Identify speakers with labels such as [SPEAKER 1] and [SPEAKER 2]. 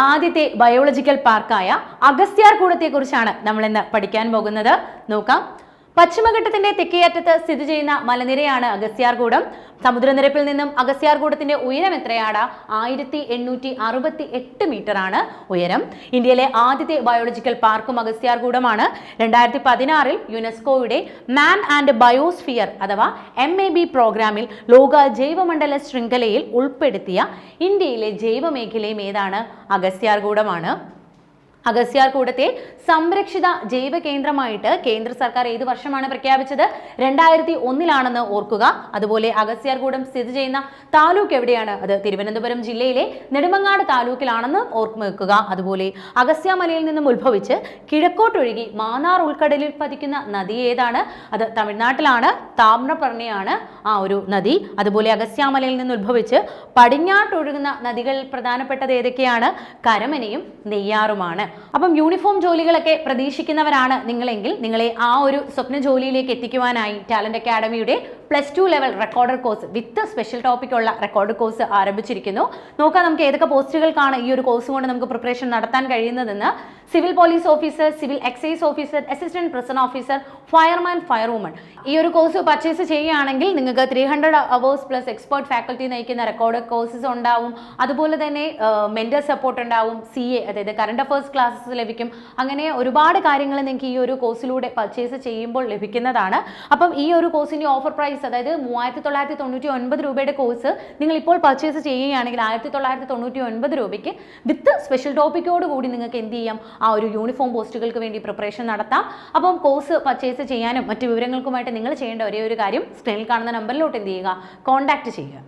[SPEAKER 1] ആദ്യത്തെ ബയോളജിക്കൽ പാർക്കായ അഗസ്ത്യാർകൂടത്തെക്കുറിച്ചാണ് നമ്മൾ ഇന്ന് പഠിക്കാൻ പോകുന്നത്. നോക്കാം. പശ്ചിമഘട്ടത്തിന്റെ തെക്കേയറ്റത്ത് സ്ഥിതി ചെയ്യുന്ന മലനിരയാണ് അഗസ്ത്യാർകൂടം. സമുദ്രനിരപ്പിൽ നിന്നും അഗസ്ത്യാർകൂടത്തിന്റെ ഉയരം എത്രയാണ്? 1868 മീറ്റർ ആണ് ഉയരം. ഇന്ത്യയിലെ ആദ്യത്തെ ബയോളജിക്കൽ പാർക്കും അഗസ്ത്യാർകൂടമാണ്. 2016 യുനെസ്കോയുടെ മാൻ ആൻഡ് ബയോസ്ഫിയർ അഥവാ MAB പ്രോഗ്രാമിൽ ലോക ജൈവമണ്ഡല ശൃംഖലയിൽ ഉൾപ്പെടുത്തിയ ഇന്ത്യയിലെ ജൈവമേഖലയും ഏതാണ്? അഗസ്ത്യാർകൂടമാണ്. അഗസ്ത്യാർകൂടത്തെ സംരക്ഷിത ജൈവ കേന്ദ്രമായിട്ട് കേന്ദ്ര സർക്കാർ ഏത് വർഷമാണ് പ്രഖ്യാപിച്ചത്? 2001 ഓർക്കുക. അതുപോലെ അഗസ്ത്യാർകൂടം സ്ഥിതി ചെയ്യുന്ന താലൂക്ക് എവിടെയാണ്? അത് തിരുവനന്തപുരം ജില്ലയിലെ നെടുമങ്ങാട് താലൂക്കിലാണെന്ന് ഓർമ്മ വെക്കുക. അതുപോലെ അഗസ്ത്യമലയിൽ നിന്നും ഉത്ഭവിച്ച് കിഴക്കോട്ടൊഴുകി മാന്നാർ ഉൾക്കടലിൽ പതിക്കുന്ന നദി ഏതാണ്? അത് തമിഴ്നാട്ടിലാണ്. താമ്രപർണിയാണ് ആ ഒരു നദി. അതുപോലെ അഗസ്ത്യമലയിൽ നിന്ന് ഉത്ഭവിച്ച് പടിഞ്ഞാട്ടൊഴുകുന്ന നദികളിൽ പ്രധാനപ്പെട്ടത് ഏതൊക്കെയാണ്? കരമനയും നെയ്യാറുമാണ്. അപ്പം യൂണിഫോം ജോലികളൊക്കെ പ്രതീക്ഷിക്കുന്നവരാണ് നിങ്ങളെങ്കിൽ നിങ്ങളെ ആ ഒരു സ്വപ്ന ജോലിയിലേക്ക് എത്തിക്കുവാനായി ടാലന്റ് അക്കാഡമിയുടെ +2 level recorder course with special topic ഉള്ള റെക്കോർഡർ കോഴ്സ് ആരംഭിച്ചിരിക്കുന്നു. നോക്കാം നമുക്ക് ഏതൊക്കെ പോസ്റ്റുകൾക്കാണ് ഈ ഒരു കോഴ്സ് കൊണ്ട് നമുക്ക് പ്രിപ്പറേഷൻ നടത്താൻ കഴിയുന്നതെന്ന്. Civil police officer, civil excise officer, assistant prison officer, fireman, firewoman. ഈ ഒരു കോഴ്സ് പർച്ചേസ് ചെയ്യുകയാണെങ്കിൽ നിങ്ങൾക്ക് 300 അവേഴ്സ് പ്ലസ് എക്സ്പേർട്ട് ഫാക്കൽറ്റി നയിക്കുന്ന റെക്കോർഡർ കോഴ്സസ് ഉണ്ടാവും. അതുപോലെ തന്നെ മെന്റർ സപ്പോർട്ട് ഉണ്ടാവും. CA അതായത് കറണ്ട് അഫയേഴ്സ് ക്ലാസ്സസ് ലഭിക്കും. അങ്ങനെ ഒരുപാട് കാര്യങ്ങൾ നിങ്ങൾക്ക് ഈ ഒരു കോഴ്സിലൂടെ പർച്ചേസ് ചെയ്യുമ്പോൾ ലഭിക്കുന്നതാണ്. അപ്പം ഈ ഒരു കോഴ്സിന്റെ ഓഫർ പ്രൈസ് അതായത് 3999 രൂപയുടെ കോഴ്സ് നിങ്ങൾ ഇപ്പോൾ പർച്ചേസ് ചെയ്യുകയാണെങ്കിൽ 1999 രൂപയ്ക്ക് വിത്ത് സ്പെഷ്യൽ ടോപ്പിക്കോട് കൂടി നിങ്ങൾക്ക് എന്ത് ചെയ്യാം? ആ ഒരു യൂണിഫോം പോസ്റ്റുകൾക്ക് വേണ്ടി പ്രിപ്പറേഷൻ നടത്താം. അപ്പം കോഴ്സ് പർച്ചേസ് ചെയ്യാനും മറ്റു വിവരങ്ങൾക്കുമായിട്ട് നിങ്ങൾ ചെയ്യേണ്ട ഒരേ ഒരു കാര്യം സ്ക്രീനിൽ കാണുന്ന നമ്പറിലോട്ട് എന്ത് ചെയ്യുക? കോൺടാക്ട് ചെയ്യുക.